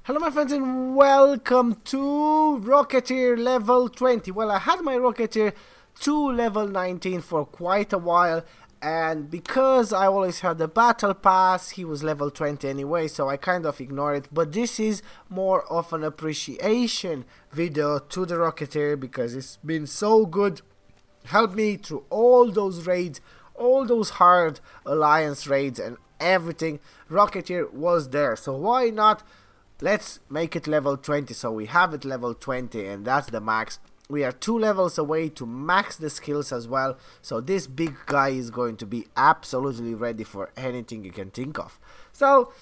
Hello my friends and welcome to Rocketeer level 20. Well, I had my Rocketeer to level 19 for quite a while, and because I always had the battle pass, he was level 20 anyway, so I kind of ignore it. But this is more of an appreciation video to the Rocketeer because it's been so good. Helped me through all those raids, all those hard alliance raids and everything. Rocketeer was there, so why not? Let's make it level 20, so we have it level 20 and that's the max. We are 2 levels away to max the skills as well, so this big guy is going to be absolutely ready for anything you can think of. So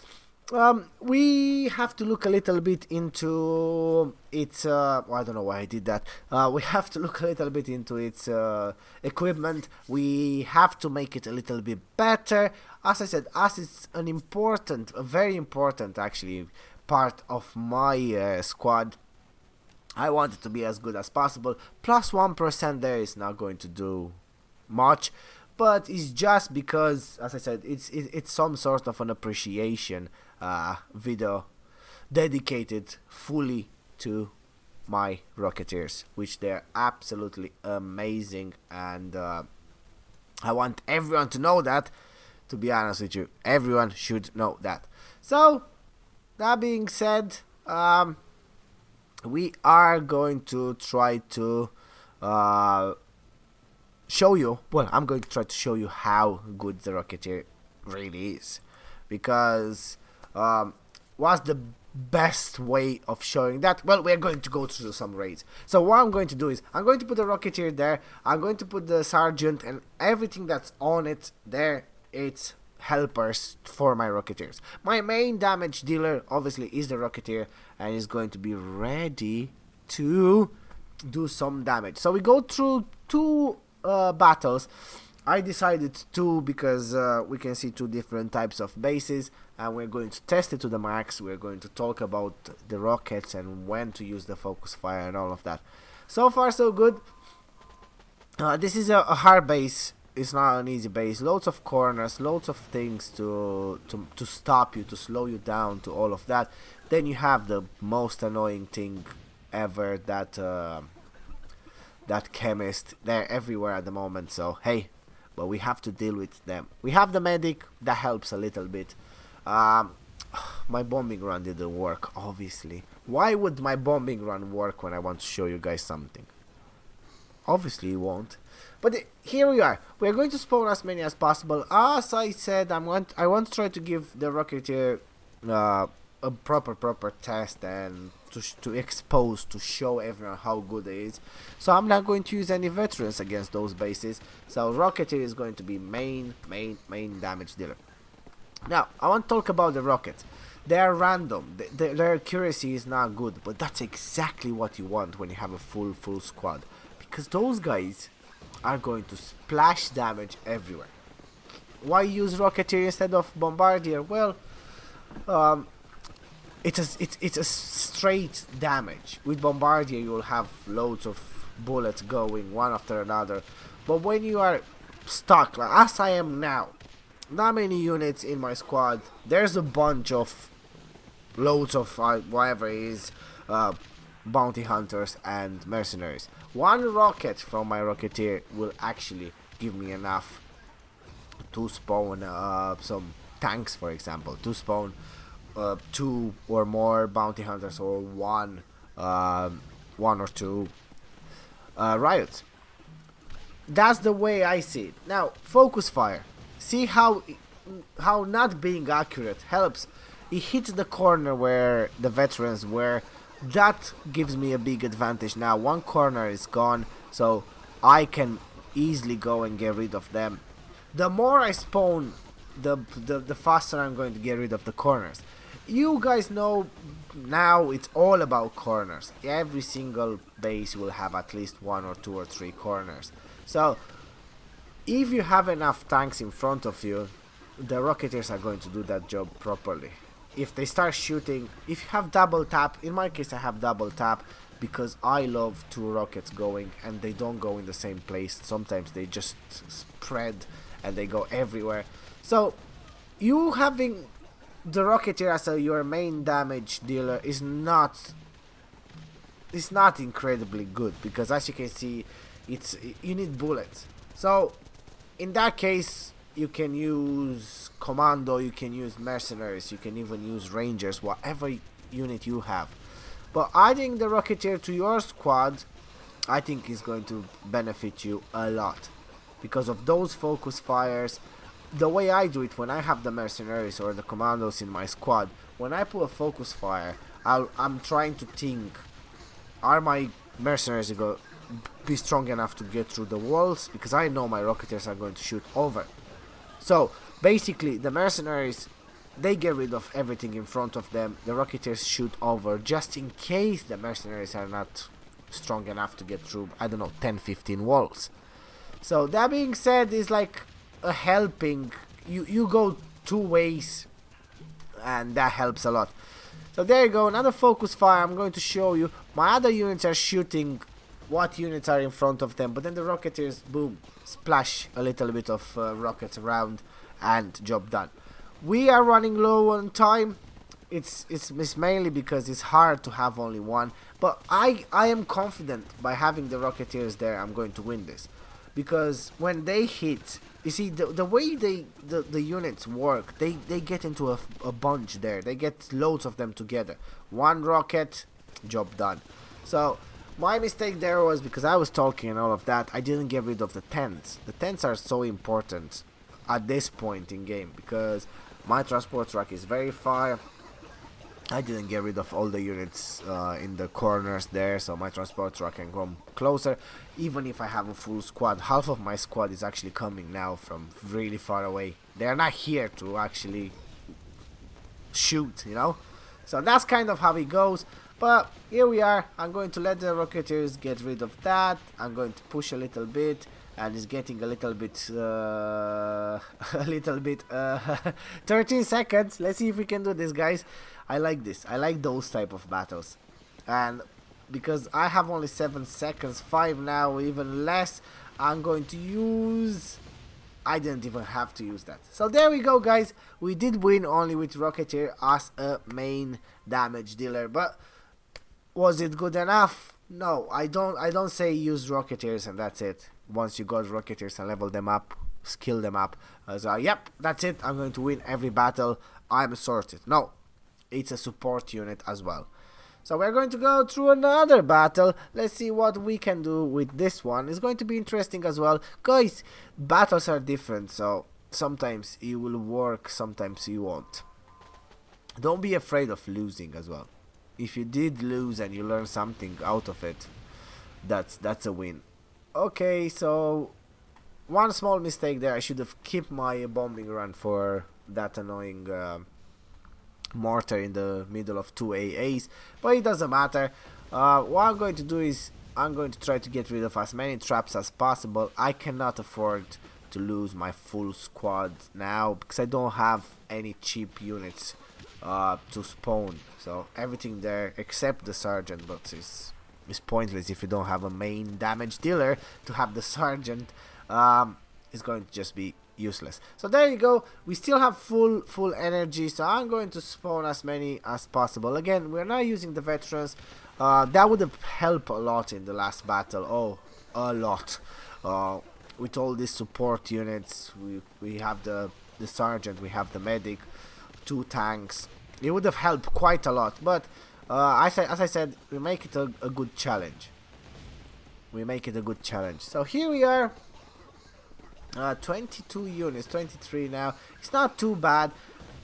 we have to look a little bit into its well, I don't know why I did that. We have to look a little bit into its equipment. We have to make it a little bit better. As I said, as it's an important, a very important actually part of my squad, I want it to be as good as possible. Plus 1% there is not going to do much, but it's just because, as I said, it's some sort of an appreciation video dedicated fully to my Rocketeers, which they're absolutely amazing, and I want everyone to know that. To be honest with you, everyone should know that. So that being said, we are going to try to show you, well, I'm going to try to show you how good the Rocketeer really is, because what's the best way of showing that? Well, we're going to go through some raids. So what I'm going to do is, I'm going to put the Rocketeer there, I'm going to put the Sergeant and everything that's on it there. It's helpers for my Rocketeers. My main damage dealer obviously is the Rocketeer, and is going to be ready to do some damage. So we go through 2 battles. I decided 2 because we can see 2 different types of bases, and we're going to test it to the max. We're going to talk about the rockets and when to use the focus fire and all of that. So far so good. This is a hard base. It's not an easy base. Loads of corners, loads of things to stop you, to slow you down, to all of that. Then you have the most annoying thing ever, that that chemist. They're everywhere at the moment, so hey, but we have to deal with them. We have the medic, that helps a little bit. My bombing run didn't work, obviously. Why would my bombing run work when I want to show you guys something? Obviously it won't. But here we are. We're going to spawn as many as possible. As I said, I want to try to give the Rocketeer a proper test, and to expose, to show everyone how good it is. So I'm not going to use any veterans against those bases. So Rocketeer is going to be main damage dealer. Now I want to talk about the rockets. They are random. Their accuracy is not good, but that's exactly what you want when you have a full squad, because those guys are going to splash damage everywhere. Why use Rocketeer instead of Bombardier? Well, it's a straight damage. With Bombardier you will have loads of bullets going one after another, but when you are stuck, like as I am now, not many units in my squad, there's a bunch of loads of whatever it is, bounty hunters and mercenaries. One rocket from my Rocketeer will actually give me enough to spawn some tanks, for example, to spawn 2 or more bounty hunters, or one or 2 riots. That's the way I see it. Now focus fire, see how not being accurate helps. It hits the corner where the veterans were. That gives me a big advantage. Now one corner is gone, so I can easily go and get rid of them. The more I spawn, the faster I'm going to get rid of the corners. You guys know now it's all about corners. Every single base will have at least 1 or 2 or 3 corners. So if you have enough tanks in front of you, the Rocketeers are going to do that job properly. If they start shooting, if you have double tap, in my case I have double tap because I love 2 rockets going and they don't go in the same place. Sometimes they just spread and they go everywhere. So you having the Rocketeer as your main damage dealer is not incredibly good, because as you can see, you need bullets. So in that case, you can use commando, you can use mercenaries, you can even use rangers, whatever unit you have. But adding the Rocketeer to your squad, I think is going to benefit you a lot, because of those focus fires. The way I do it, when I have the mercenaries or the commandos in my squad, when I put a focus fire, I'm trying to think, are my mercenaries going to be strong enough to get through the walls, because I know my Rocketeers are going to shoot over. So basically the mercenaries, they get rid of everything in front of them, the Rocketeers shoot over, just in case the mercenaries are not strong enough to get through, I don't know, 10-15 walls. So that being said, is like a helping, you go two ways, and that helps a lot. So there you go, another focus fire. I'm going to show you my other units are shooting what units are in front of them, but then the Rocketeers, boom, splash a little bit of rockets around, and job done. We are running low on time. It's mainly because it's hard to have only one, but I am confident by having the Rocketeers there, I'm going to win this. Because when they hit, you see, the way the units work, they get into a bunch there. They get loads of them together. One rocket, job done. So my mistake there was, because I was talking and all of that, I didn't get rid of the tents. The tents are so important at this point in game, because my transport truck is very far. I didn't get rid of all the units in the corners there, so my transport truck can come closer. Even if I have a full squad, half of my squad is actually coming now from really far away. They are not here to actually shoot, you know? So that's kind of how it goes. But here we are. I'm going to let the Rocketeers get rid of that. I'm going to push a little bit, and it's getting a little bit 13 seconds. Let's see if we can do this, guys. I like this. I like those type of battles. And because I have only 7 seconds, 5 now, even less, I'm going to use... I didn't even have to use that. So there we go, guys. We did win only with Rocketeer as a main damage dealer. But was it good enough? No, I don't say use Rocketeers and that's it. Once you got Rocketeers and level them up, skill them up, so yep, that's it, I'm going to win every battle, I'm sorted. No, it's a support unit as well. So we're going to go through another battle. Let's see what we can do with this one. It's going to be interesting as well. Guys, battles are different, so sometimes it will work, sometimes you won't. Don't be afraid of losing as well. If you did lose and you learn something out of it, that's a win. Okay, so one small mistake there. I should have kept my bombing run for that annoying mortar in the middle of 2 AAs, but it doesn't matter. What I'm going to do is I'm going to try to get rid of as many traps as possible. I cannot afford to lose my full squad now, because I don't have any cheap units to spawn. So everything there except the sergeant, but is pointless if you don't have a main damage dealer. To have the sergeant is going to just be useless. So there you go. We still have full energy, so I'm going to spawn as many as possible. Again, we're not using the veterans. That would have helped a lot in the last battle. Oh, a lot. With all these support units, we have the sergeant, we have the medic, 2 tanks. It would have helped quite a lot, but as I said, we make it a good challenge. We make it a good challenge. So here we are. 22 units, 23 now. It's not too bad.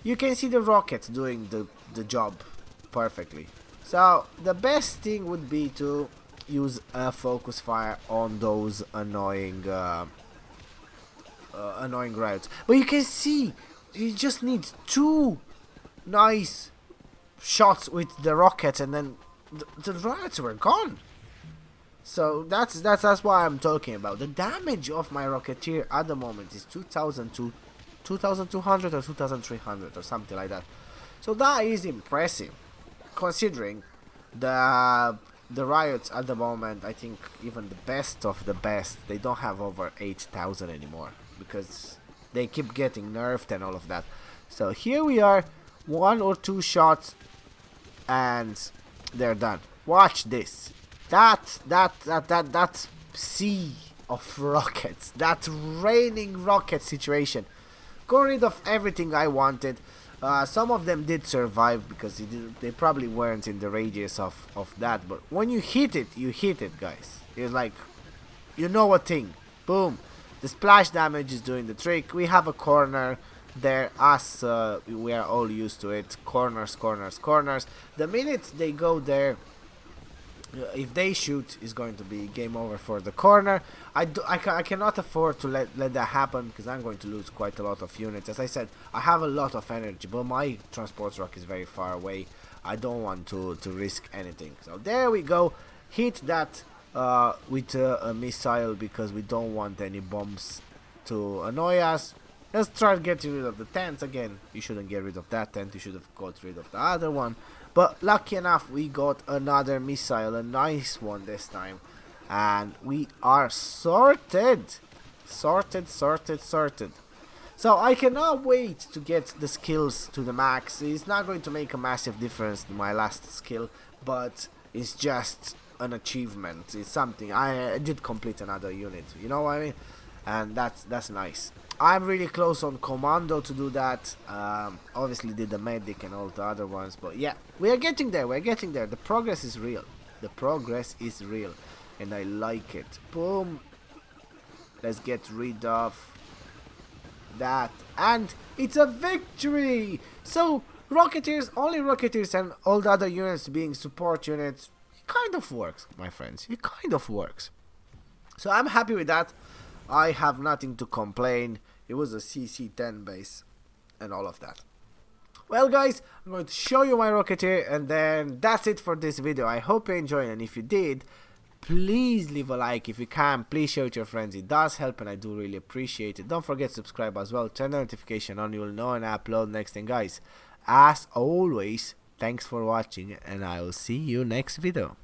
You can see the rockets doing the job perfectly. So the best thing would be to use a focus fire on those annoying riots. But you can see, you just need 2 nice shots with the rockets, and then the riots were gone. So that's what I'm talking about. The damage of my Rocketeer at the moment is 2,200 or 2,300 or something like that. So that is impressive, considering the riots at the moment. I think even the best of the best, they don't have over 8,000 anymore, because they keep getting nerfed and all of that. So here we are. 1 or 2 shots and they're done. Watch this. That sea of rockets, that raining rocket situation. Got rid of everything I wanted. Some of them did survive because they probably weren't in the radius of that. But when you hit it, guys. It's like, you know a thing. Boom. The splash damage is doing the trick. We have a corner there. We are all used to it. Corners, corners, corners. The minute they go there, if they shoot, is going to be game over for the corner. I cannot afford to let that happen because I'm going to lose quite a lot of units. As I said, I have a lot of energy, but my transport rock is very far away. I don't want to risk anything. So there we go. Hit that with a missile because we don't want any bombs to annoy us. Let's try getting rid of the tents again. You shouldn't get rid of that tent. You should have got rid of the other one. But lucky enough, we got another missile, a nice one this time. And we are sorted. Sorted. So I cannot wait to get the skills to the max. It's not going to make a massive difference in my last skill, but it's just an achievement. It's something. I did complete another unit, you know what I mean? And that's nice. I'm really close on commando to do that. Obviously did the medic and all the other ones, but yeah, we are getting there. The progress is real. And I like it. Boom. Let's get rid of that, and it's a victory. So Rocketeers, only Rocketeers and all the other units being support units, it kind of works, my friends. It kind of works. So I'm happy with that. I have nothing to complain. It was a CC10 base and all of that. Well guys, I'm going to show you my Rocketeer, and then that's it for this video. I hope you enjoyed, and if you did, please leave a like. If you can, please share with your friends. It does help and I do really appreciate it. Don't forget to subscribe as well. Turn the notification on. You will know when I upload next thing, guys. As always, thanks for watching and I will see you next video.